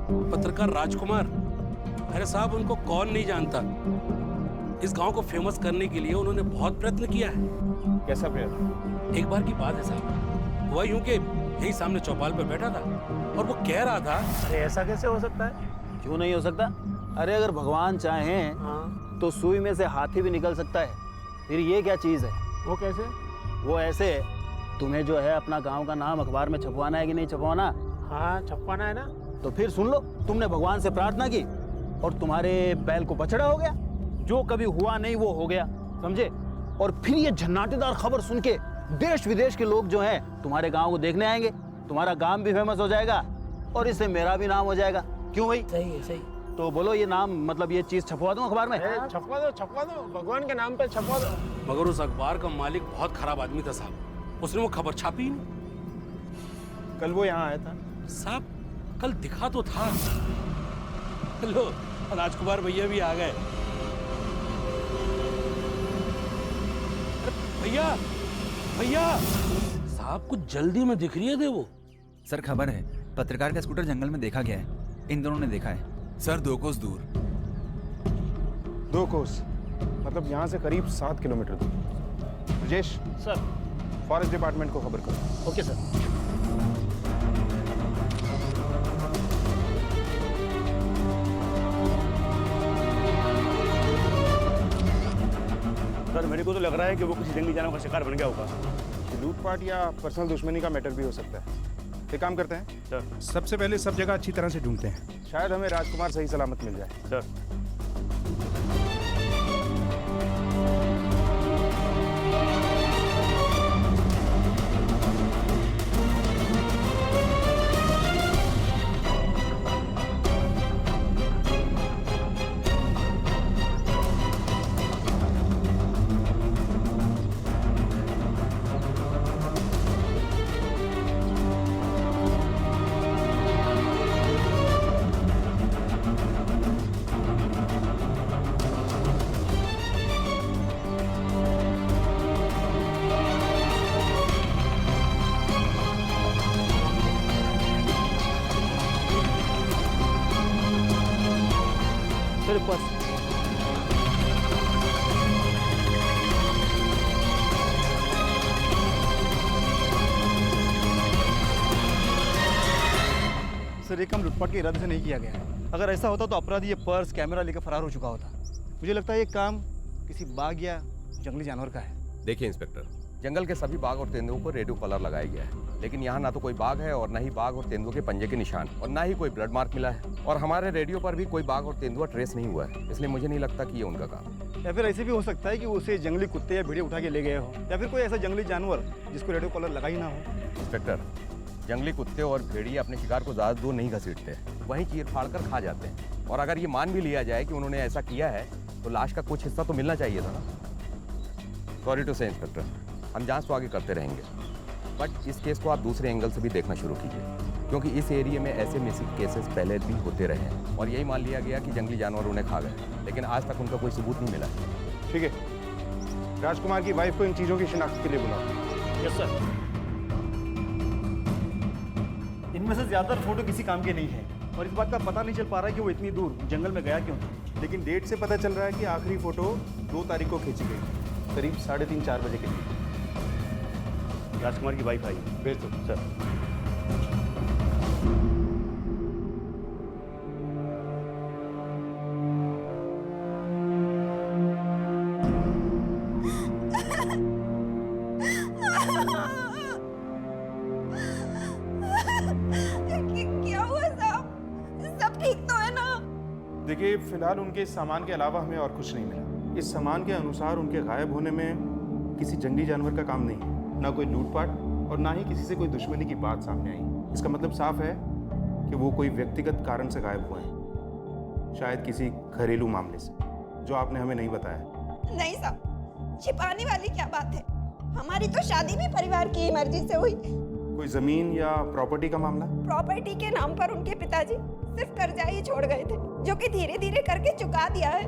पत्रकार राजकुमार। अरे साहब, उनको कौन नहीं जानता। इस गांव को फेमस करने के लिए उन्होंने बहुत प्रयत्न किया है। कैसा प्रयत्न? एक बार की बात है साहब, हुआ यूं कि यही सामने चौपाल पर बैठा था और वो कह रहा था। अरे ऐसा कैसे हो सकता है? क्यों नहीं हो सकता? अरे अगर भगवान चाहें तो सुई में से हाथी भी निकल सकता है। फिर ये क्या चीज़ है? वो कैसे? वो ऐसे, तुम्हें जो है अपना गांव का नाम अखबार में छपवाना है कि नहीं छपवाना? हाँ, छपवाना है ना। तो फिर सुन लो, तुमने भगवान से प्रार्थना की और तुम्हारे बैल को बछड़ा हो गया। जो कभी हुआ नहीं वो हो गया, समझे? और फिर ये झन्नाटेदार खबर सुन के देश विदेश के लोग जो हैं तुम्हारे गांव को देखने आएंगे। तुम्हारा गांव भी फेमस हो जाएगा और इससे मेरा भी नाम हो जाएगा। क्यों भाई? सही है, सही। तो बोलो, ये नाम मतलब ये चीज छपवा दूं अखबार में? छपवा दो, भगवान के नाम पे छपवा दो। मगर उस अखबार का मालिक बहुत खराब आदमी था साहब। उसने वो खबर छापी ही नहीं। कल वो यहाँ आया था साहब, कल दिखा तो था। लो, राजकुमार भैया भी आ गए। भैया भैया साहब, कुछ जल्दी में दिख रही है दे वो। सर खबर है, पत्रकार का स्कूटर जंगल में देखा गया है। इन दोनों ने देखा है सर, 2 कोस दूर। 2 कोस मतलब यहाँ से करीब 7 किलोमीटर दूर। राजेश सर। फॉरेस्ट डिपार्टमेंट को खबर करो। Okay sir. सर मेरे को तो लग रहा है कि वो किसी जंगली जानवर का शिकार बन गया होगा। लूटपाट या पर्सनल दुश्मनी का मैटर भी हो सकता है। एक काम करते हैं सर। सबसे पहले सब जगह अच्छी तरह से ढूंढते हैं। शायद हमें राजकुमार सही सलामत मिल जाए। सर फिर बस सर, ये काम लूटपाट के इरादे से नहीं किया गया है। अगर ऐसा होता तो अपराधी ये पर्स कैमरा लेकर फरार हो चुका होता। मुझे लगता है ये काम किसी बाघ या जंगली जानवर का है। देखिए इंस्पेक्टर, जंगल के सभी बाघ और तेंदुओं पर रेडियो कॉलर लगाया गया है, लेकिन यहाँ ना तो कोई बाघ है और ना ही बाघ और तेंदुओं के पंजे के निशान, और ना ही कोई ब्लड मार्क मिला है। और हमारे रेडियो पर भी कोई बाघ और तेंदुआ ट्रेस नहीं हुआ है, इसलिए मुझे नहीं लगता कि ये उनका काम है। या फिर ऐसे भी हो सकता है कि उसे जंगली कुत्ते या भेड़िए उठा के ले गए हो, या फिर कोई ऐसा जंगली जानवर जिसको रेडियो कॉलर लगा ही ना हो। इंस्पेक्टर, जंगली कुत्ते और भेड़िए अपने शिकार को ज़्यादा दूर नहीं घसीटते, वहीं चीर फाड़ कर खा जाते हैं। और अगर ये मान भी लिया जाए कि उन्होंने ऐसा किया है तो लाश का कुछ हिस्सा तो मिलना चाहिए था ना। सॉरी टू से इंस्पेक्टर, हम जांच तो आगे करते रहेंगे, बट इस केस को आप दूसरे एंगल से भी देखना शुरू कीजिए, क्योंकि इस एरिया में ऐसे मिसिंग केसेस पहले भी होते रहे हैं और यही मान लिया गया कि जंगली जानवर उन्हें खा गए, लेकिन आज तक उनका कोई सबूत नहीं मिला। ठीक है, राजकुमार की वाइफ को इन चीज़ों की शिनाख्त के लिए बुलाओ। Yes sir. इनमें से ज़्यादातर फोटो किसी काम के नहीं है और इस बात का पता नहीं चल पा रहा है कि वो इतनी दूर जंगल में गया क्यों था। लेकिन डेट से पता चल रहा है कि आखिरी फोटो 2 तारीख को खींची गई, करीब 3:30-4 बजे के लिए। राजकुमार की वाइफ आई। भेज दो सर। क्या हुआ साहब? सब ठीक तो है ना? देखिए, फिलहाल उनके इस सामान के अलावा हमें और कुछ नहीं मिला। इस सामान के अनुसार उनके गायब होने में किसी जंगली जानवर का काम नहीं है, ना कोई लूटपाट और ना ही किसी से कोई दुश्मनी की बात सामने आई। इसका मतलब साफ है कि वो कोई व्यक्तिगत कारण से गायब हुए हैं, शायद किसी घरेलू मामले से, जो आपने हमें नहीं बताया। नहीं साहब, छिपाने वाली क्या बात है? हमारी तो शादी भी परिवार की मर्जी से हुई। कोई जमीन या प्रॉपर्टी का मामला? प्रॉपर्टी के नाम पर उनके पिताजी सिर्फ कर्जा ही छोड़ गए थे, जो कि धीरे धीरे करके चुका दिया है,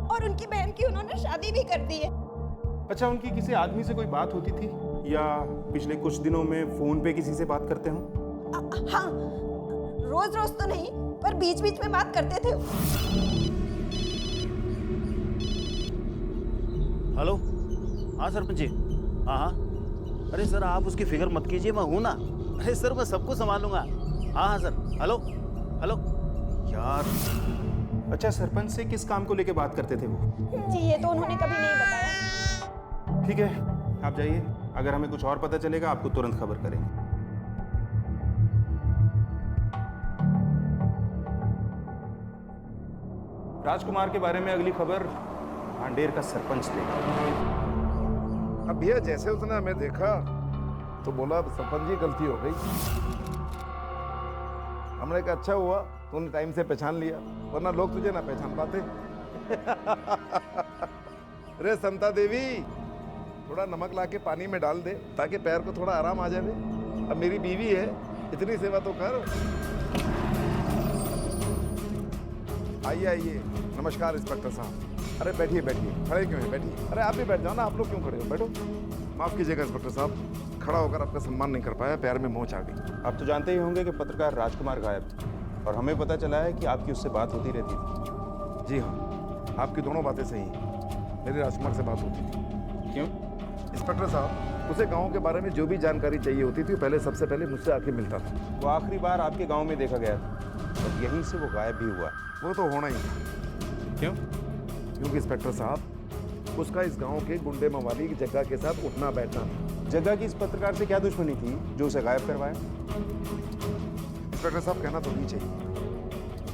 और उनकी बहन की उन्होंने शादी भी कर दी है। अच्छा, उनकी किसी आदमी से कोई बात होती थी या पिछले कुछ दिनों में फोन पे किसी से बात करते हो? हाँ, रोज रोज तो नहीं, पर बीच बीच में बात करते थे। हेलो, हाँ सरपंच जी, हाँ हाँ। अरे सर आप उसकी फिक्र मत कीजिए, मैं हूँ ना। अरे सर मैं सबको संभालूंगा। हाँ हाँ सर। हेलो हेलो यार। अच्छा, सरपंच से किस काम को लेके बात करते थे वो? जी ये तो उन्होंने कभी नहीं बताया। ठीक है, आप जाइए। अगर हमें कुछ और पता चलेगा आपको तुरंत खबर करेंगे। राजकुमार के बारे में अगली खबर भांडेर का सरपंच देगा। अब भैया जैसे उसने हमें देखा तो बोला सरपंच जी गलती हो गई। हमने कहा अच्छा हुआ तूने टाइम से पहचान लिया, वरना लोग तुझे ना पहचान पाते। अरे समता देवी, थोड़ा नमक ला के पानी में डाल दे ताकि पैर को थोड़ा आराम आ जाए। अब मेरी बीवी है, इतनी सेवा तो कर। आइए आइए। नमस्कार इंस्पेक्टर साहब। अरे बैठिए बैठिए, खड़े क्यों हैं, बैठिए। अरे आप भी बैठ जाओ ना, आप लोग क्यों खड़े हो, बैठो। माफ कीजिएगा इंस्पेक्टर साहब, खड़ा होकर आपका सम्मान नहीं कर पाया, पैर में मोच आ गई। आप तो जानते ही होंगे कि पत्रकार राजकुमार गायब थे और हमें पता चला है कि आपकी उससे बात होती रहती थी। जी हाँ, आपकी दोनों बातें सही हैं। मेरी राजकुमार से बात होती थी। क्यों? इंस्पेक्टर साहब, उसे गांव के बारे में जो भी जानकारी चाहिए होती थी पहले सबसे पहले मुझसे आके मिलता था। वो आखिरी बार आपके गांव में देखा गया था और यहीं से वो गायब भी हुआ। वो तो होना ही था। क्यों? क्योंकि इंस्पेक्टर साहब, उसका इस गांव के गुंडे मवाली की जगह के साथ उठना बैठना था। जगह की इस पत्रकार से क्या दुश्मनी थी जो उसे गायब करवाया? इंस्पेक्टर साहब कहना तो नहीं चाहिए,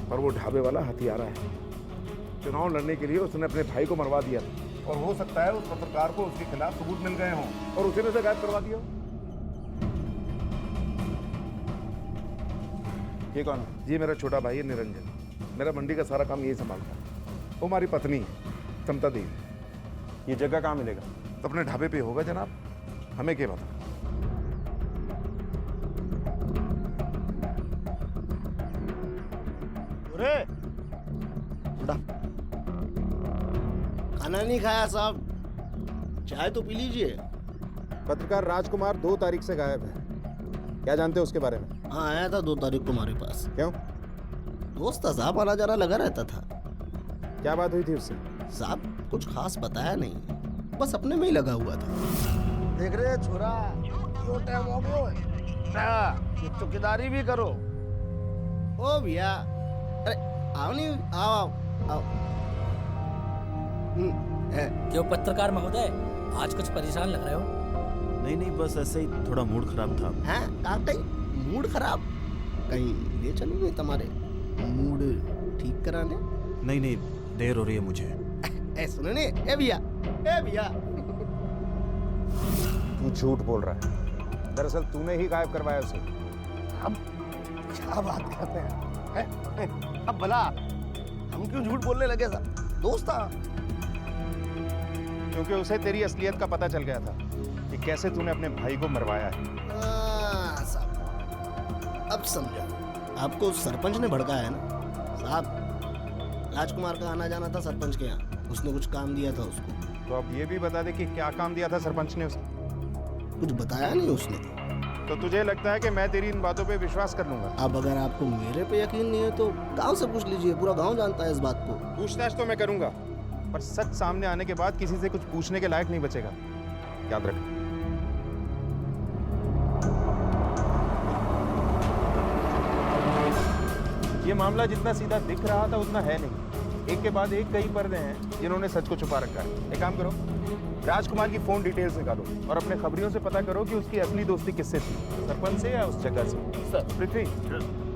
पर वो ढाबे वाला हथियारा है। चुनाव लड़ने के लिए उसने अपने भाई को मरवा दिया था और हो सकता है उस पत्रकार को उसके खिलाफ सबूत मिल गए हों और उसी ने उसे गायब करवा दिया हो। ये कौन है? जी मेरा छोटा भाई है निरंजन, मेरा मंडी का सारा काम यही संभालता है। वो हमारी पत्नी है समता देवी। ये जगह कहाँ मिलेगा? अपने ढाबे पे होगा जनाब, हमें क्या पता। खाना नहीं खाया साहब, चाय तो पी लीजिए। पत्रकार राजकुमार 2 तारीख से गायब है, क्या जानते हो उसके बारे में? हाँ आया था 2 तारीख को हमारे पास। क्यों? दोस्त था साहब, आना जाना लगा रहता था। क्या बात हुई थी उससे? साहब कुछ खास बताया नहीं, बस अपने में ही लगा हुआ था। देख रहे छोरा, यो टाइम हो गयो, चौकीदारी भी करो। ओ भैया, अरे आओ नहीं, आओ आओ। क्यों पत्रकार महोदय, आज कुछ परेशान लग रहे हो? नहीं नहीं, बस ऐसे ही थोड़ा मूड खराब था। हैं काटे मूड खराब? कहीं ले चलोगे तुम्हारे मूड ठीक कराने? नहीं नहीं, देर हो रही है मुझे। ए सुनो ने, ए भैया, ए भैया। तू झूठ बोल रहा है, दरअसल तूने ही गायब करवाया उसे। अब क्या बात करते हैं? अब भला हम क्यों झूठ बोलने लगे साहब? दोस्त था। क्योंकि उसे तेरी असलियत का पता चल गया था कि कैसे तूने अपने भाई को मरवाया है। साहब अब समझा, आपको सरपंच ने भड़काया है ना साहब। राजकुमार का आना जाना था सरपंच के यहाँ, उसने कुछ काम दिया था उसको। तो अब ये भी बता दे कि क्या काम दिया था सरपंच ने उसे? कुछ बताया नहीं उसने। तो तुझे लगता है कि मैं तेरी इन बातों पे विश्वास कर लूंगा? अब अगर आपको मेरे पे यकीन नहीं है तो गांव से पूछ लीजिए, पूरा गांव जानता है इस बात को। पूछताछ तो मैं करूंगा, पर सच सामने आने के बाद किसी से कुछ पूछने के लायक नहीं बचेगा, याद रख। ये मामला जितना सीधा दिख रहा था उतना है नहीं। एक के बाद एक कई पर्दे हैं जिन्होंने सच को छुपा रखा है। एक काम करो, राजकुमार की फोन डिटेल्स निकालो और अपने खबरियों से पता करो कि उसकी असली दोस्ती किससे थी, सरपंच से या उस जगह से। सर पृथ्वी,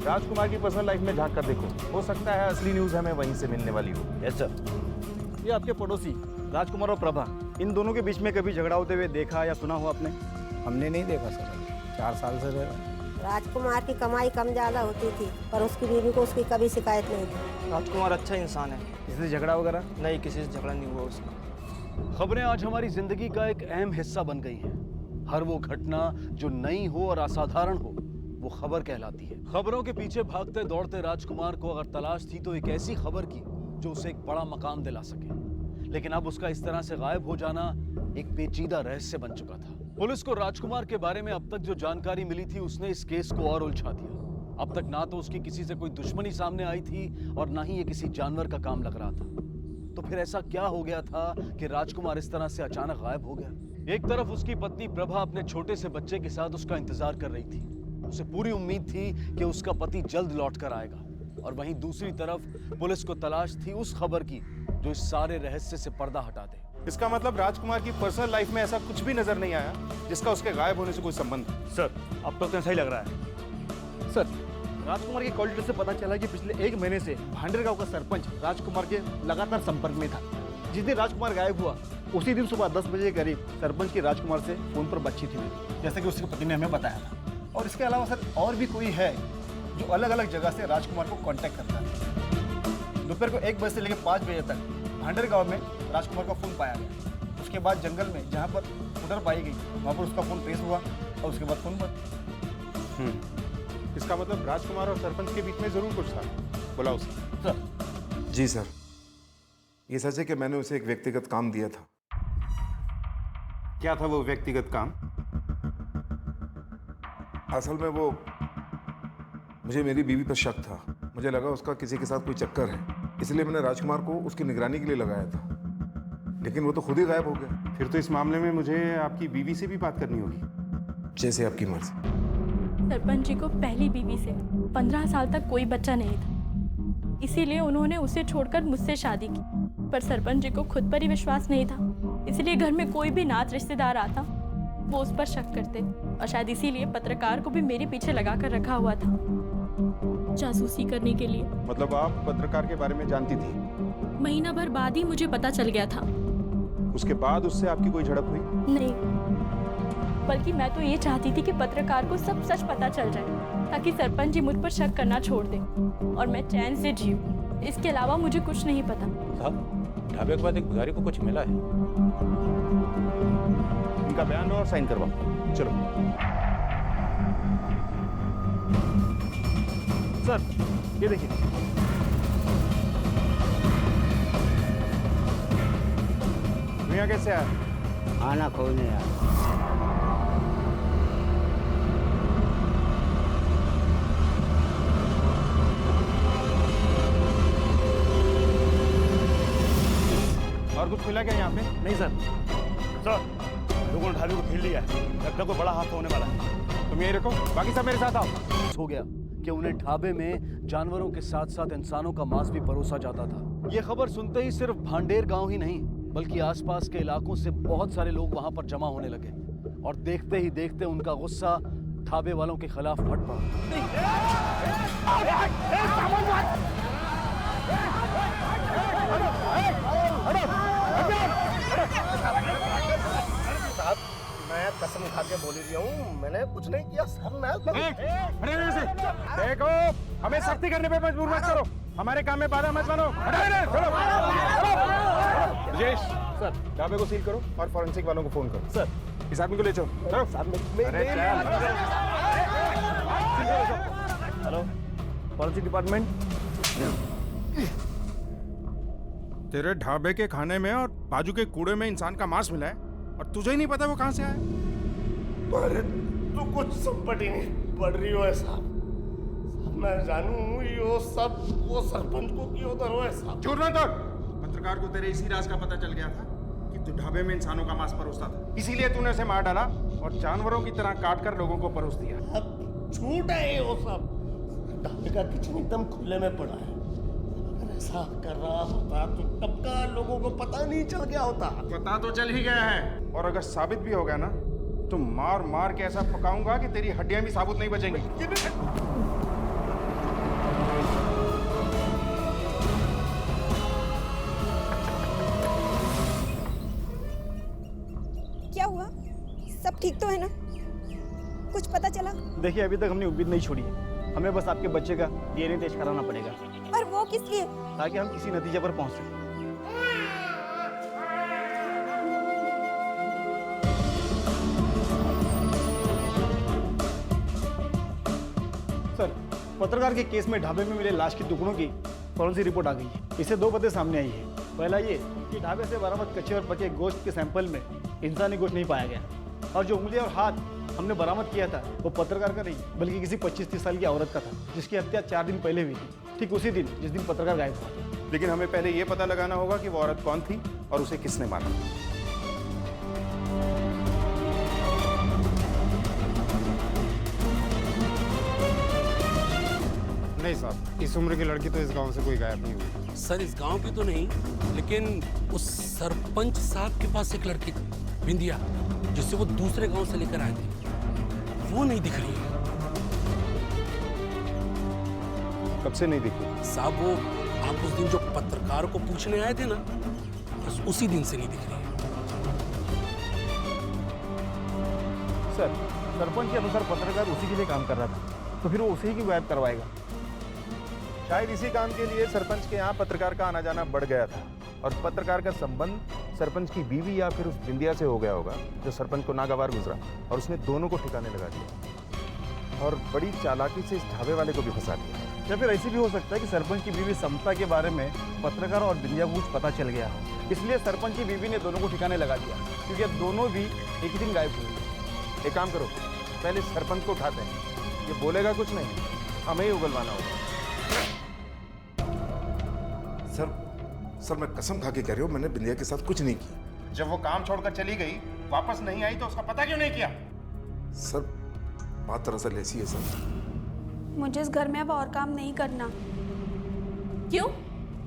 राजकुमार की पर्सनल लाइफ में झांक कर देखो, हो सकता है असली न्यूज हमें वहीं से मिलने वाली हो। Yes sir. ये आपके पड़ोसी राजकुमार और प्रभा, इन दोनों के बीच में कभी झगड़ा होते हुए देखा या सुना हो आपने? हमने नहीं देखा सर, 4 साल से रह रहा। राजकुमार की कमाई कम ज्यादा होती थी, पर उसकी बीवी को उसकी कभी शिकायत नहीं थी। राजकुमार अच्छा इंसान है। किसी से झगड़ा वगैरह? नहीं, किसी से झगड़ा नहीं हुआ उसका। खबरें आज हमारी जिंदगी का एक अहम हिस्सा बन गई हैं। हर वो घटना जो नई हो और असाधारण हो, वो खबर कहलाती है। खबरों के पीछे भागते दौड़ते राजकुमार को अगर तलाश थी तो एक ऐसी खबर की जो उसे एक बड़ा मकाम दिला सके, लेकिन अब उसका इस तरह से गायब हो जाना एक पेचीदा रहस्य बन चुका था। पुलिस को राजकुमार के बारे में अब तक जो जानकारी मिली थी उसने इस केस को और उलझा दिया। अब तक ना तो उसकी किसी से कोई दुश्मनी सामने आई थी और ना ही ये किसी जानवर का काम लग रहा था। तो फिर ऐसा क्या हो गया था कि राजकुमार इस तरह से अचानक गायब हो गया? एक तरफ उसकी पत्नी प्रभा अपने छोटे से बच्चे के साथ उसका इंतजार कर रही थी। उसे पूरी उम्मीद थी कि उसका पति जल्द लौट कर आएगा, और वहीं दूसरी तरफ पुलिस को तलाश थी उस खबर की जो इस सारे रहस्य से पर्दा हटा दे। इसका मतलब राजकुमार की पर्सनल लाइफ में ऐसा कुछ भी नजर नहीं आया जिसका उसके गायब होने से कोई संबंध है। सर अब तक तो ऐसा ही लग रहा है। सर, राजकुमार के कॉल डिटेल से पता चला कि पिछले 1 महीने से भांडेर गांव का सरपंच राजकुमार के लगातार संपर्क में था। जिस दिन राजकुमार गायब हुआ उसी दिन सुबह 10 बजे के करीब सरपंच की राजकुमार से फोन पर बातचीत हुई, जैसे कि उसके पति ने हमें बताया था। और इसके अलावा सर और भी कोई है जो अलग अलग जगह से राजकुमार को कांटेक्ट करता है। दोपहर को 1 बजे से लेकर 5 बजे तक भांडेर गांव में राजकुमार का फोन पाया गया। उसके बाद जंगल में जहाँ पर स्कूटर पाई गई वहाँ पर उसका फोन ट्रेस हुआ और उसके बाद फोन बंद। इसका मतलब राजकुमार और सरपंच के बीच में जरूर कुछ था। बुलाओ उसे। सर। जी सर, ये सच है कि मैंने उसे एक व्यक्तिगत काम दिया था। क्या था वो व्यक्तिगत काम? असल में वो मुझे मेरी बीवी पर शक था। मुझे लगा उसका किसी के साथ कोई चक्कर है, इसलिए मैंने राजकुमार को उसकी निगरानी के लिए लगाया था, लेकिन वो तो खुद ही गायब हो गया। फिर तो इस मामले में मुझे आपकी बीवी से भी बात करनी होगी। जैसे आपकी मर्जी। सरपंच जी को पहली बीवी से 15 साल तक कोई बच्चा नहीं था, इसीलिए उन्होंने उसे छोड़कर मुझसे शादी की। पर सरपंच जी को खुद पर ही विश्वास नहीं था, इसलिए घर में कोई भी नात रिश्तेदार आता वो उस पर शक करते, और शायद इसीलिए पत्रकार को भी मेरे पीछे लगा कर रखा हुआ था, जासूसी करने के लिए। मतलब आप पत्रकार के बारे में जानती थी? महीना भर बाद ही मुझे पता चल गया था। उसके बाद उससे आपकी कोई झड़प हुई? नहीं, बल्कि मैं तो ये चाहती थी कि पत्रकार को सब सच पता चल जाए, ताकि सरपंच जी मुझ पर शक करना छोड़ दें और मैं चैन से जीऊं। इसके अलावा मुझे कुछ नहीं पता। साहब, ढाबे के बाद एक भिखारी को कुछ मिला है। इनका बयान लो और साइन करवाओ। चलो। सर, ये देखिए। दुनिया कैसे आया? आना खोलने यार। और कुछ मिला क्या यहाँ पे? नहीं सर। सर, लोगों ने ढाबे को घेर लिया है। लगता कोई बड़ा हादसा होने वाला है। तुम यही रखो, बाकी सब मेरे साथ आओ। हो गया कि उन्हें ढाबे में जानवरों के साथ साथ इंसानों का मांस भी परोसा जाता था। ये खबर सुनते ही सिर्फ भांडेर गांव ही नहीं बल्कि आसपास के इलाकों से बहुत सारे लोग वहां पर जमा होने लगे, और देखते ही देखते उनका गुस्सा ढाबे वालों के खिलाफ फट पड़ा। साहब, मैं कसम खा के बोल रही हूँ, मैंने कुछ नहीं किया सर। देखो, हमें सख्ती करने पे मजबूर मत करो, हमारे काम में बाधा मत बनो। राजेश सर, ढाबे को सील करो और फॉरेंसिक वालों को फोन करो। सर, इस आदमी को ले चलो। Hello, forensic department. तेरे ढाबे के खाने में और बाजू के कूड़े में इंसान का मांस मिला है और तुझे ही नहीं पता वो कहाँ से आया? अरे तू कुछ संपट ही नहीं पढ़ रही हो ऐसा। मैं जानू यो सब वो सरपंच को क्यों दरो ऐसा। झूठ मत बोल। पत्रकार को तेरे इसी राज का पता चल गया था कि तू ढाबे में इंसानों का मांस परोसता था, इसीलिए तूने उसे मार डाला और जानवरों की तरह काट कर लोगों को परोस दिया। अब झूठ है वो सब। ढाबे का किचन एकदम खुले में पड़ा है। अगर ऐसा कर रहा होता तो तब का लोगों को पता नहीं चल गया होता। पता तो चल ही गया है, और अगर साबित भी हो गया ना तो मार मार के ऐसा पकाऊंगा कि तेरी हड्डियां भी साबुत नहीं बचेंगी। क्या हुआ? सब ठीक तो है ना? कुछ पता चला? देखिए, अभी तक हमने उम्मीद नहीं छोड़ी है। हमें बस आपके बच्चे का डीएनए टेस्ट कराना पड़ेगा। पर वो किस लिए? ताकि हम किसी नतीजे पर पहुंच सकें। सर, पत्रकार के केस में ढाबे में मिले लाश के टुकड़ों की फॉरेंसिक रिपोर्ट आ गई है। इससे 2 बातें सामने आई है। पहला ये कि ढाबे से बरामद कच्चे और पके गोश्त के सैंपल में इंसानी गोश्त नहीं पाया गया, और जो उंगलियां और हाथ हमने बरामद किया था वो पत्रकार का नहीं बल्कि किसी 25-30 साल की औरत का था, जिसकी हत्या 4 दिन पहले हुई थी, ठीक उसी दिन जिस दिन पत्रकार गायब हुआ। लेकिन हमें पहले ये पता लगाना होगा कि वो औरत कौन थी और उसे किसने मारा। नहीं साहब, इस उम्र की लड़की तो इस गांव से कोई गायब नहीं हुई। सर इस गांव की तो नहीं, लेकिन उस सरपंच साहब के पास एक लड़की थी, बिंदिया, जिसे वो दूसरे गांव से लेकर आए थे, वो नहीं दिख रही है। कब से नहीं दिखी? साहब वो आप उस दिन जो पत्रकार को पूछने आए थे ना, बस उसी दिन से नहीं दिख रही है। सर, सरपंच के अनुसार पत्रकार उसी के लिए काम कर रहा था, तो फिर वो उसी की गायब करवाएगा। शायद इसी काम के लिए सरपंच के यहाँ पत्रकार का आना जाना बढ़ गया था और पत्रकार का संबंध सरपंच की बीवी या फिर उस बिंदिया से हो गया होगा जो सरपंच को नागवार गुजरा और उसने दोनों को ठिकाने लगा दिया और बड़ी चालाकी से इस ढाबे वाले को भी फंसा दिया। या फिर ऐसे भी हो सकता है कि सरपंच की बीवी समता के बारे में पत्रकार और बिंदिया को कुछ पता चल गया, इसलिए सरपंच की बीवी ने दोनों को ठिकाने लगा दिया, क्योंकि अब दोनों भी एक ही दिन गायब हुए। एक काम करो, पहले सरपंच को उठाते हैं, ये बोलेगा कुछ नहीं, हमें ही उगलवाना होगा। सर मैं कसम खा के कह रही हूँ, मैंने बिंदिया के साथ कुछ नहीं किया। जब वो काम छोड़कर चली गई, वापस नहीं आई तो उसका पता क्यों नहीं किया? सर बात दरअसल ऐसी है सर, मुझे इस घर में अब और काम नहीं करना। क्यों?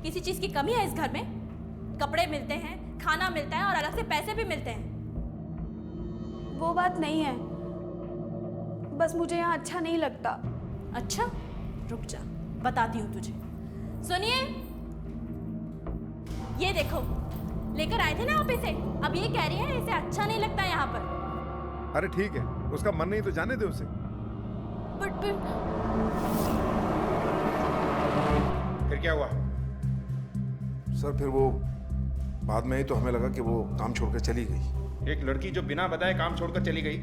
किसी चीज की कमी है इस घर में? कपड़े मिलते हैं, खाना मिलता है और अलग से पैसे भी मिलते हैं। वो बात नहीं है, बस मुझे यहाँ अच्छा नहीं लगता। अच्छा, रुक जा, बताती हूँ तुझे। सुनिए, ये देखो, लेकर आए थे ना आप इसे, अब ये कह रही है इसे अच्छा नहीं लगता यहाँ पर। अरे ठीक है, उसका मन नहीं तो जाने दे उसे। बट फिर क्या हुआ? सर फिर वो बाद में ही तो हमें लगा कि वो काम छोड़कर चली गई। एक लड़की जो बिना बताए काम छोड़कर चली गई,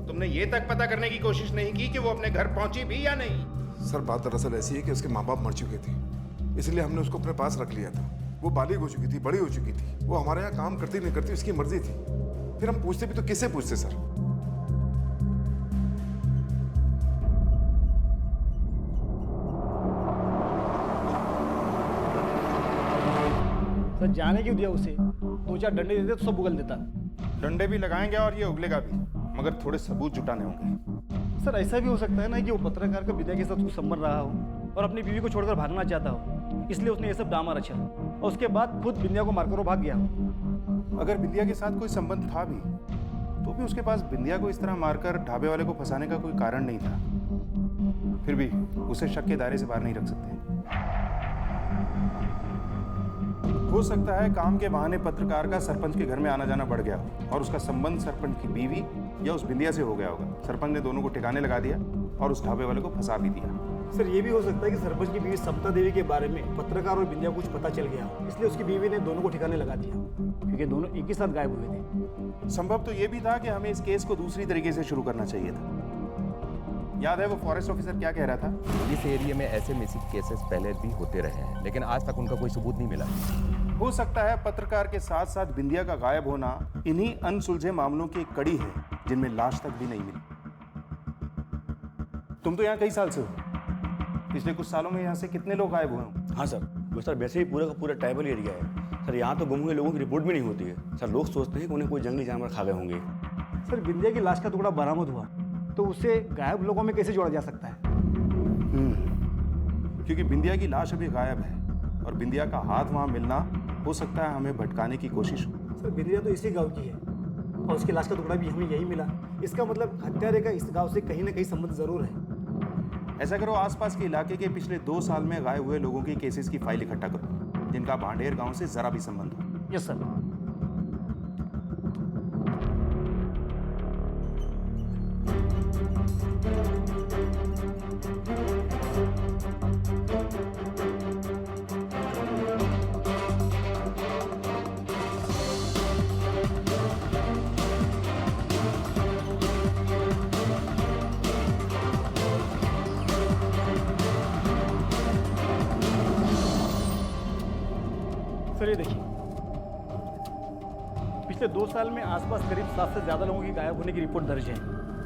तुमने ये तक पता करने की कोशिश नहीं की कि वो अपने घर पहुंची भी या नहीं? सर बात दरअसल ऐसी है कि उसके माँ बाप मर चुके थे, इसलिए हमने उसको अपने पास रख लिया था। वो बालिग हो चुकी थी, बड़ी हो चुकी थी, वो हमारे यहाँ काम करती नहीं करती उसकी मर्जी थी। फिर हम पूछते भी तो किससे पूछते सर? सर जाने क्यों दिया उसे? 2-4 डंडे देते तो सब उगल देता। डंडे भी लगाएंगे और ये उगलेगा भी, मगर थोड़े सबूत जुटाने होंगे। सर ऐसा भी हो सकता है ना कि वो पत्रकार का बिंदिया के साथ कुछ संबंध रहा हो और अपनी बीवी को छोड़कर भागना चाहता हो, इसलिए उसने ये सब डामा रचा और उसके बाद खुद बिंदिया को मारकर वो भाग गया हो। अगर बिंदिया के साथ कोई संबंध था भी तो भी उसके पास बिंदिया को इस तरह मारकर ढाबे वाले को फंसाने का कोई कारण नहीं था। फिर भी उसे शक के दायरे से बाहर नहीं रख सकते। हो सकता है काम के बहाने पत्रकार का सरपंच के घर में आना जाना बढ़ गया और उसका संबंध सरपंच की बीवी या उस बिंदिया से हो गया होगा। सरपंच ने दोनों को ठिकाने लगा दिया और उस ढाबे वाले को फंसा भी दिया। सर ये भी हो सकता है कि सरपंच की बीवी समता देवी के बारे में पत्रकार और बिंदिया को कुछ पता चल गया हो, इसलिए उसकी बीवी ने दोनों को ठिकाने लगा दिया, क्योंकि दोनों एक ही साथ गायब हुए थे। संभव तो ये भी था कि हमें इस केस को दूसरी तरीके से शुरू करना चाहिए था। याद है वो फॉरेस्ट ऑफिसर क्या कह रहा था? इस एरिया में ऐसे मिसिंग केसेस पहले भी होते रहे हैं, लेकिन आज तक उनका कोई सबूत नहीं मिला। हो सकता है पत्रकार के साथ साथ बिंदिया का गायब होना इन्हीं अनसुलझे मामलों की एक कड़ी है जिनमें लाश तक भी नहीं मिली। तुम तो यहाँ कई साल से हो, पिछले कुछ सालों में यहाँ से कितने लोग गायब हुए हों? हाँ सर, सर वैसे ही पूरा का पूरा ट्राइबल एरिया है सर, यहाँ तो गुम हुए लोगों की रिपोर्ट भी नहीं होती है सर। लोग सोचते हैं कि उन्हें कोई जंगली जानवर खा गए होंगे। सर बिंदिया की लाश का टुकड़ा बरामद हुआ तो उसे गायब लोगों में कैसे जोड़ा जा सकता है? क्योंकि बिंदिया की लाश अभी गायब है और बिंदिया का हाथ वहाँ मिलना हो सकता है हमें भटकाने की कोशिश हो। सर बिंदिया तो इसी गांव की है और उसकी लाश का टुकड़ा भी हमें यही मिला, इसका मतलब हत्यारे का इस गांव से कहीं ना कहीं संबंध जरूर है। ऐसा करो, आसपास के इलाके के पिछले 2 साल में गायब हुए लोगों की केसेस की फाइल इकट्ठा करो जिनका भांडेर गांव से जरा भी संबंध हो। Yes sir. सर ये देखिए, पिछले 2 साल में आसपास करीब 7 से ज़्यादा लोगों की गायब होने की रिपोर्ट दर्ज है।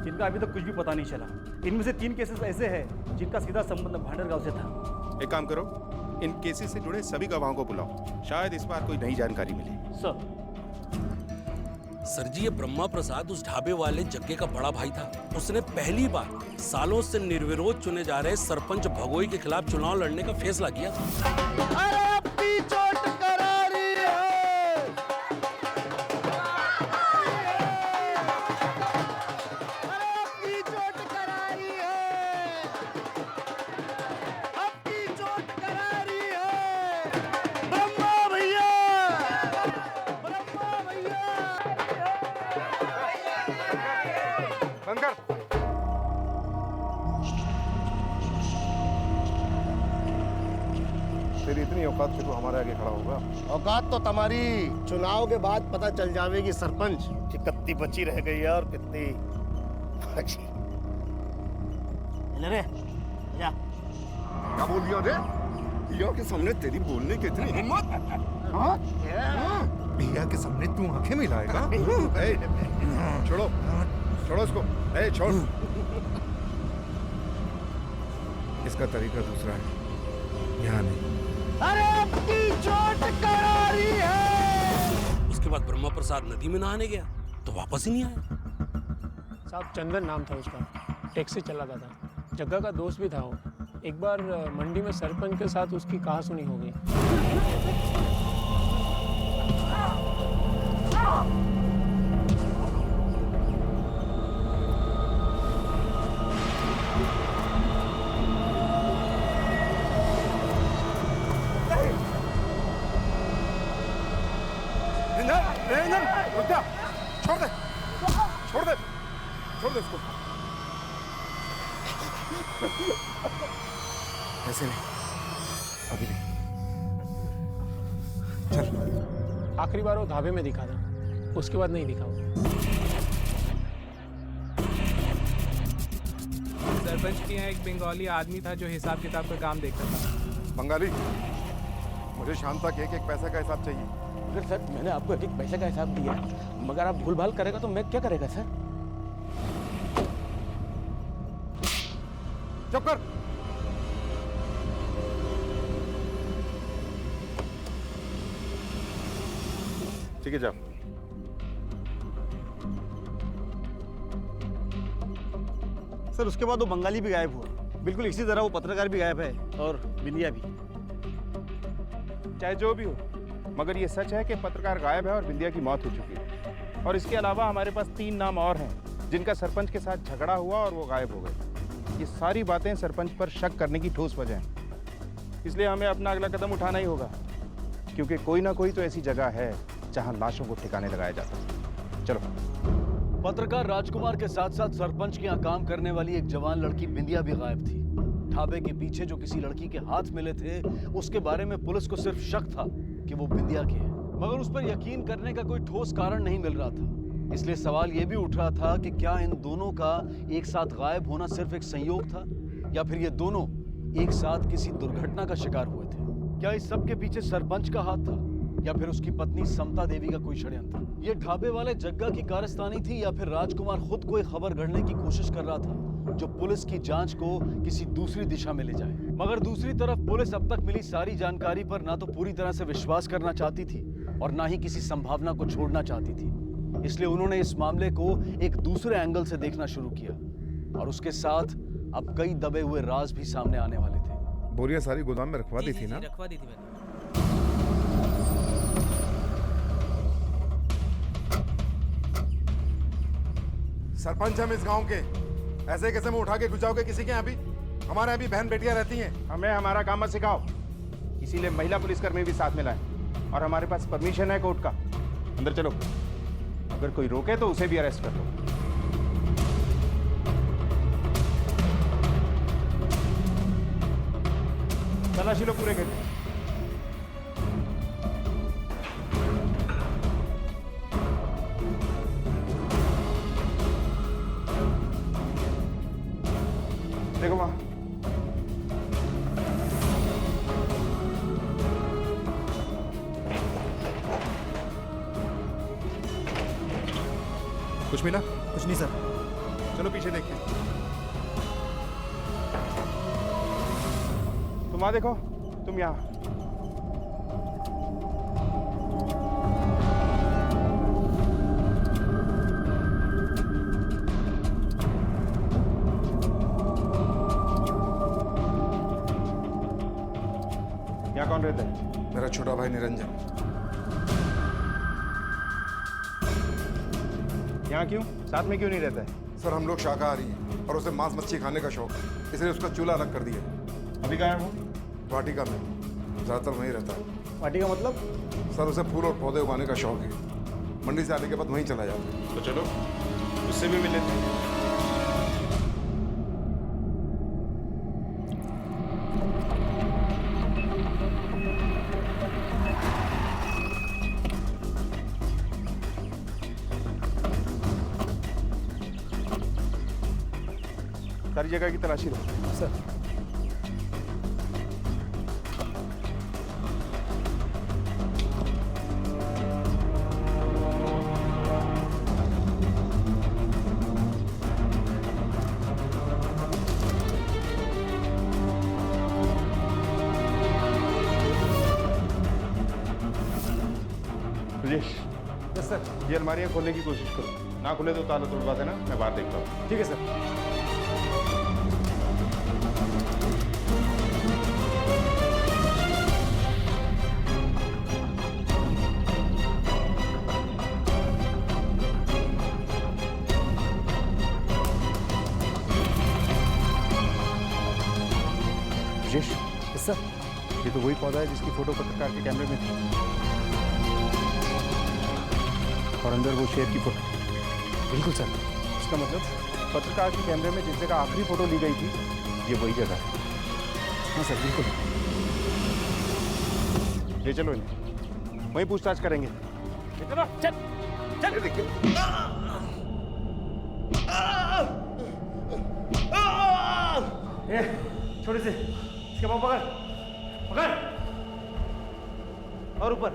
जिनका अभी तक कुछ भी पता नहीं चला। इनमें से 3 केसेस ऐसे हैं जिनका सीधा संबंध भांडर गांव से था। एक काम करो, इन केसेस से जुड़े सभी गवाहों को बुलाओ, शायद इस बार कोई नई जानकारी मिले। सर जी, ये ब्रह्मा प्रसाद उस ढाबे वाले जग्गे का बड़ा भाई था। उसने पहली बार सालों से निर्विरोध चुने जा रहे सरपंच भगोई के खिलाफ चुनाव लड़ने का फैसला किया था। तेरी इतनी औकात कि तू हमारे आगे खड़ा होगा? औकात तो तुम्हारी चुनाव के बाद पता चल जाएगी सरपंच कि कितनी बची रह गई है और कितनी बची। रे जा। क्या बोल दिया रे? भैया के सामने तेरी बोलने की इतनी हिम्मत? हाँ? भैया के सामने तू आंखें मिलाएगा? छोड़ो, छोड़ो इसको। छोड़। इसका तरीका दूसरा है, यहाँ नहीं। अरे अपनी चोट करारी है। उसके बाद ब्रह्मा प्रसाद नदी में नहाने गया तो वापस ही नहीं आया। साहब चंदन नाम था उसका, टैक्सी चलाता था, जग्गा का दोस्त भी था वो। एक बार मंडी में सरपंच के साथ उसकी कहासुनी हो गई। रुक जा, छोड़ दे, छोड़ दे, छोड़ दे इसको। ऐसे नहीं, अभी नहीं। चल। आखिरी बार वो ढाबे में दिखा था, उसके बाद नहीं दिखा वो। सरपंच के यहाँ एक बंगाली आदमी था जो हिसाब किताब का काम देखता था। बंगाली, मुझे शाम तक एक पैसा का हिसाब चाहिए। अगर सर मैंने आपको एक पैसे का हिसाब दिया, मगर आप भूल भाल करेगा तो मैं क्या करेगा सर? चुप कर। ठीक है, जाओ। सर उसके बाद वो बंगाली भी गायब हुआ, बिल्कुल इसी तरह वो पत्रकार भी गायब है और बिंदिया भी। चाहे जो भी हो, मगर ये सच है कि पत्रकार गायब है और बिंदिया की मौत हो चुकी है। और इसके अलावा हमारे पास 3 नाम और हैं जिनका सरपंच के साथ झगड़ा हुआ और वो गायब हो गए। ये सारी बातें सरपंच पर शक करने की ठोस वजह हैं। इसलिए हमें अपना अगला कदम उठाना ही होगा, क्योंकि कोई ना कोई तो ऐसी जगह है जहां लाशों को ठिकाने लगाया जाता है। चलो। पत्रकार राजकुमार के साथ साथ सरपंच के यहाँ काम करने वाली एक जवान लड़की बिंदिया भी गायब थी। ढाबे के पीछे जो किसी लड़की के हाथ मिले थे, उसके बारे में पुलिस को सिर्फ शक था कि वो बिंदिया के हैं, मगर उस पर यकीन करने का कोई ठोस कारण नहीं मिल रहा था। इसलिए सवाल ये भी उठ रहा था कि क्या इन दोनों का एक साथ गायब होना सिर्फ एक संयोग था, या फिर ये दोनों एक साथ किसी दुर्घटना का शिकार हुए थे। क्या इस सब के पीछे सरपंच का हाथ था, या फिर उसकी पत्नी समता देवी का कोई षड्यंत्र? ये ढाबे वाले जग्गा की कारस्तानी थी, या फिर राजकुमार खुद कोई खबर गढ़ने की कोशिश कर रहा था जो पुलिस की जांच को किसी दूसरी दिशा में ले जाए? मगर दूसरी तरफ पुलिस अब तक मिली सारी जानकारी पर ना तो पूरी तरह से विश्वास करना चाहती थी और ना ही किसी संभावना को छोड़ना चाहती थी। इसलिए उन्होंने इस मामले को एक दूसरे एंगल से देखना शुरू किया, और उसके साथ अब कई दबे हुए राज भी सामने आने वाले थे। बोरियां सारी गोदाम में रखवा दी थी ना? रखवा दी थी मैंने। सरपंच हम इस गांव के, ऐसे कैसे मुंह उठा के घुस जाओगे किसी के यहाँ भी? हमारे यहाँ भी बहन बेटियां रहती हैं। हमें हमारा काम मत सिखाओ, इसीलिए महिला पुलिसकर्मी भी साथ में लाए, और हमारे पास परमिशन है कोर्ट का। अंदर चलो, अगर कोई रोके तो उसे भी अरेस्ट कर लो। तलाशी लो पूरे घर। देखो वहां, कुछ मिला? कुछ नहीं सर। चलो पीछे देखिए। तुम वहां देखो, तुम यहाँ। यहाँ कौन रहता है? मेरा छोटा भाई निरंजन। यहाँ क्यों? साथ में क्यों नहीं रहता है? सर हम लोग शाकाहारी हैं और उसे मांस मच्छी खाने का शौक है, इसलिए उसका चूल्हा अलग कर दिया। अभी कहाँ है वो? वाटिका में, ज़्यादातर वहीं रहता है। वाटिका मतलब? सर उसे फूल और पौधे उगाने का शौक है, मंडी से आने के बाद वहीं चला जाता है। तो चलो उससे भी मिल लेते हैं। सारी जगह की तलाशी लो। सर ब्रजेश। Yes sir. ये अलमारियाँ खोलने की कोशिश करो, ना खुले तो ताला तोड़वा देना, मैं बाहर देखता हूँ। ठीक है सर। ब्रजेश। Yes sir. ये तो वही पौधा है जिसकी फोटो पत्रकार के कैमरे में थी, और अंदर वो शेर की फोटो। बिल्कुल सर। इसका मतलब पत्रकार के कैमरे में जिस जगह आखिरी फोटो ली गई थी, ये वही जगह है। हाँ सर बिल्कुल। ले चलो इन्हें, वहीं पूछताछ करेंगे। चलो चल चल। देखिए छोटे से इसके पाँव पकड़ पकड़, और ऊपर।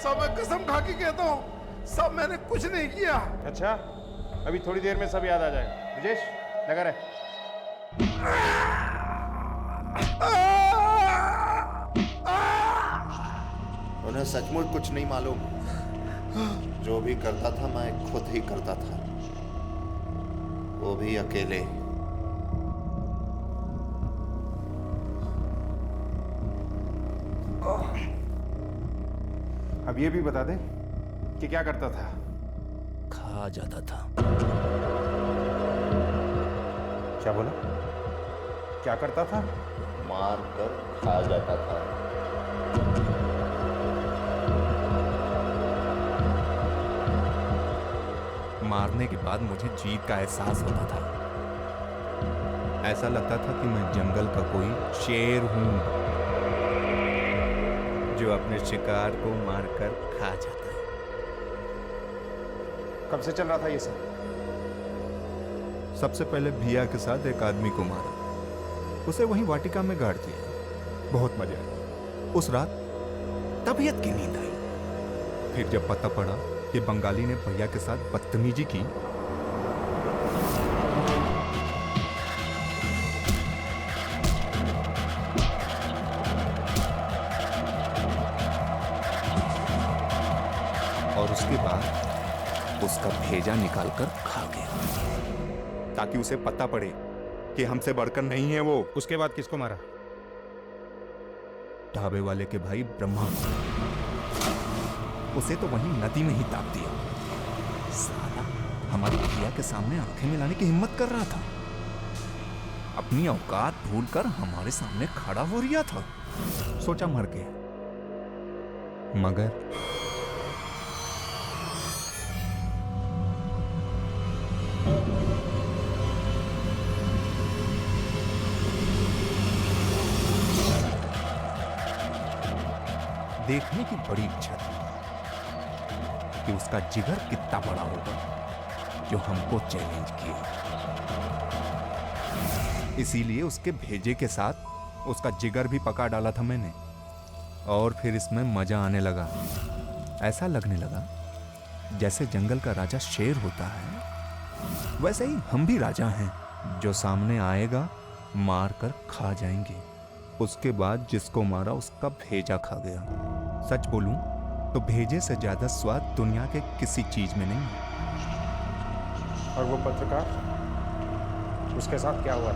साहब मैं कसम खा के कहता हूँ, साहब मैंने कुछ नहीं किया। अच्छा, अभी थोड़ी देर में सब याद आ जाएगा। ब्रजेश लगा रहे। उन्हें सचमुच कुछ नहीं मालूम। जो भी करता था मैं खुद ही करता था, वो भी अकेले। अब ये भी बता दे कि क्या करता था? खा जाता था। क्या बोला? क्या करता था? मार कर खा जाता था। मारने के बाद मुझे जीत का एहसास होता था। ऐसा लगता था कि मैं जंगल का कोई शेर हूं जो अपने शिकार को मारकर खा जाता है। कब से चल रहा था ये सब? सबसे पहले भिया के साथ एक आदमी को मारा, उसे वहीं वाटिका में गाड़ दिया। बहुत मजा आया। उस रात तबीयत की नींद आई। फिर जब पता पड़ा कि बंगाली ने भैया के साथ बदतमीजी की, और उसके बाद उसका भेजा निकालकर खा गया, ताकि उसे पता पड़े कि हमसे बढ़कर नहीं है वो। उसके बाद किसको मारा? ढाबे वाले के भाई ब्रह्मा। उसे तो वहीं नदी में ही दाब दिया। साला हमारी भैया के सामने आंखें मिलाने की हिम्मत कर रहा था। अपनी औकात भूलकर हमारे सामने खड़ा हो रिया था। सोचा मर गया, मगर देखने की बड़ी इच्छा थी कि उसका जिगर कितना बड़ा होगा जो हमको चैलेंज किया। इसीलिए उसके भेजे के साथ उसका जिगर भी पका डाला था मैंने। और फिर इसमें मजा आने लगा। ऐसा लगने लगा जैसे जंगल का राजा शेर होता है, वैसे ही हम भी राजा हैं, जो सामने आएगा मार कर खा जाएंगे। उसके बाद जिसको मारा उसका भेजा खा गया। सच बोलूं तो भेजे से ज्यादा स्वाद दुनिया के किसी चीज में नहीं है। और वो पत्रकार, उसके साथ क्या हुआ?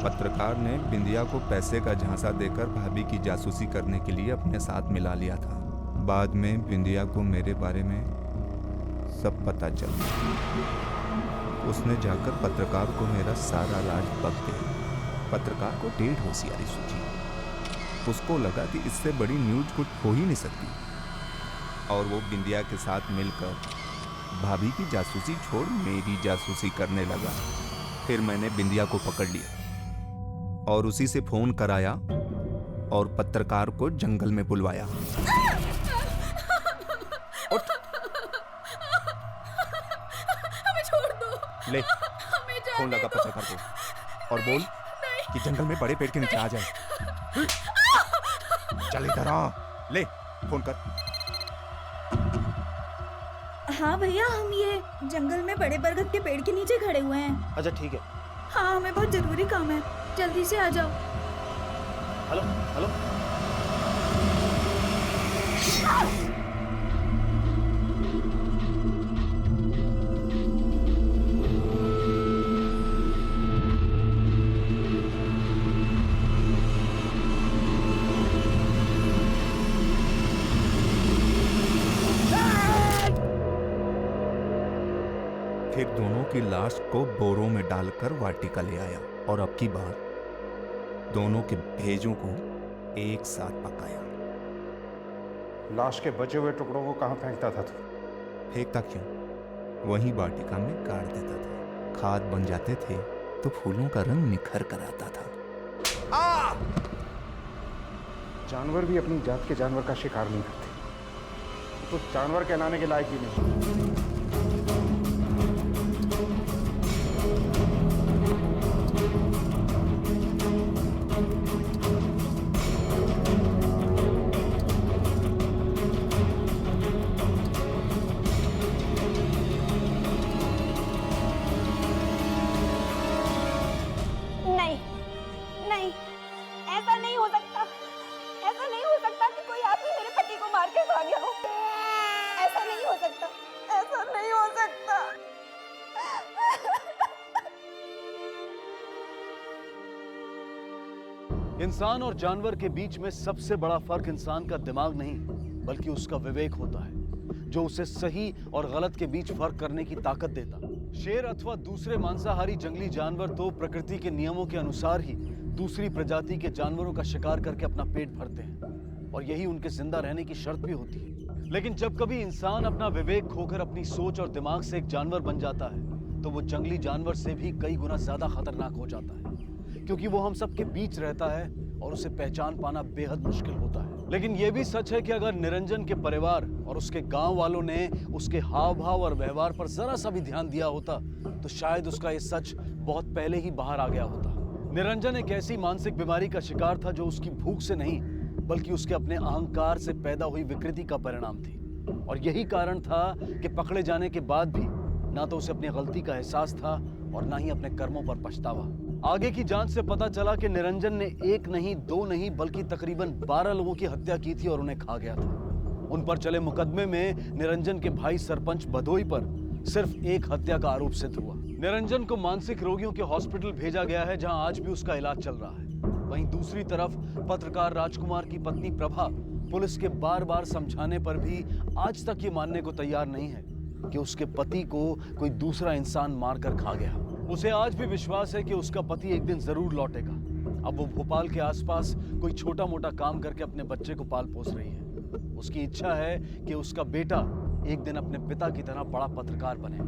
पत्रकार ने बिंदिया को पैसे का झांसा देकर भाभी की जासूसी करने के लिए अपने साथ मिला लिया था। बाद में बिंदिया को मेरे बारे में सब पता चला। उसने जाकर पत्रकार को मेरा सारा राज बक दिया। पत्रकार को डेढ़ होशियारी सूझी। उसको लगा कि इससे बड़ी न्यूज कुछ हो ही नहीं सकती, और वो बिंदिया के साथ मिलकर भाभी की जासूसी छोड़ मेरी जासूसी करने लगा। फिर मैंने बिंदिया को पकड़ लिया और उसी से फोन कराया और पत्रकार को जंगल में बुलवाया। हमें छोड़ दो। ले फोन लगा पत्रकार को और बोल कि जंगल में बड़े पेड़ के नीचे आ जाए। चल इधर आ, ले फोन कर। हाँ भैया, हम ये जंगल में बड़े बरगद के पेड़ के नीचे खड़े हुए हैं। अच्छा ठीक है। हाँ, हमें बहुत जरूरी काम है, जल्दी से आ जाओ। Hello hello. फिर दोनों की लाश को बोरों में डालकर वाटिका ले आया और अब की बार दोनों के भेजों को एक साथ पकाया। लाश के बचे हुए टुकड़ों को कहाँ फेंकता था तू? फेंकता क्यों, वहीं वाटिका में गाड़ देता था। खाद बन जाते थे तो फूलों का रंग निखर कर आता था। जानवर भी अपनी जात के जानवर का शिकार नहीं करते, तो जानवर कहलाने के लायक ही नहीं। नहीं नहीं, ऐसा नहीं हो सकता। ऐसा नहीं हो सकता कि कोई आदमी मेरे पति को मार के खा गया हो। ऐसा नहीं हो सकता, ऐसा नहीं हो सकता। इंसान और जानवर के बीच में सबसे बड़ा फर्क इंसान का दिमाग नहीं बल्कि उसका विवेक होता है, जो उसे सही और गलत के बीच फर्क करने की ताकत देता। शेर अथवा दूसरे मांसाहारी जंगली जानवर तो प्रकृति के नियमों के अनुसार ही दूसरी प्रजाति के जानवरों का शिकार करके अपना पेट भरते हैं और यही उनके जिंदा रहने की शर्त भी होती है। लेकिन जब कभी इंसान अपना विवेक खोकर अपनी सोच और दिमाग से एक जानवर बन जाता है तो वो जंगली जानवर से भी कई गुना ज्यादा खतरनाक हो जाता है, क्योंकि वो हम सबके बीच रहता है और उसे पहचान पाना बेहद मुश्किल होता है। लेकिन यह भी सच है कि अगर निरंजन के परिवार और उसके गांव वालों ने उसके हाव भाव और व्यवहार पर जरा सा भी ध्यान दिया होता तो शायद उसका ये सच बहुत पहले ही बाहर आ गया होता। निरंजन एक ऐसी मानसिक बीमारी का शिकार था जो उसकी भूख से नहीं बल्कि उसके अपने अहंकार से पैदा हुई विकृति का परिणाम थी, और यही कारण था कि पकड़े जाने के बाद भी ना तो उसे अपनी गलती का एहसास था और ना ही अपने कर्मों पर पछतावा। आगे की जांच से पता चला कि निरंजन ने एक नहीं, दो नहीं बल्कि तकरीबन 12 लोगों की हत्या की थी और उन्हें खा गया था। उन पर चले मुकदमे में निरंजन के भाई सरपंच भदोई पर सिर्फ एक हत्या का आरोप सिद्ध हुआ। निरंजन को मानसिक रोगियों के हॉस्पिटल भेजा गया है, जहां आज भी उसका इलाज चल रहा है। वहीं दूसरी तरफ पत्रकार राजकुमार की पत्नी प्रभा पुलिस के बार बार समझाने पर भी आज तक ये मानने को तैयार नहीं है कि उसके पति को कोई दूसरा इंसान मारकर खा गया। उसे आज भी विश्वास है कि उसका पति एक दिन जरूर लौटेगा। अब वो भोपाल के आसपास कोई छोटा मोटा काम करके अपने बच्चे को पाल पोस रही है। उसकी इच्छा है कि उसका बेटा एक दिन अपने पिता की तरह बड़ा पत्रकार बने।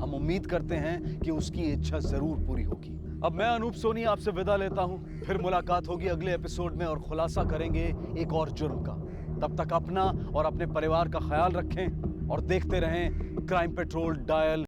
हम उम्मीद करते हैं कि उसकी इच्छा जरूर पूरी होगी। अब मैं अनूप सोनी आपसे विदा लेता हूं। फिर मुलाकात होगी अगले एपिसोड में और खुलासा करेंगे एक और जुर्म का। तब तक अपना और अपने परिवार का ख्याल रखें और देखते रहें क्राइम पेट्रोल डायल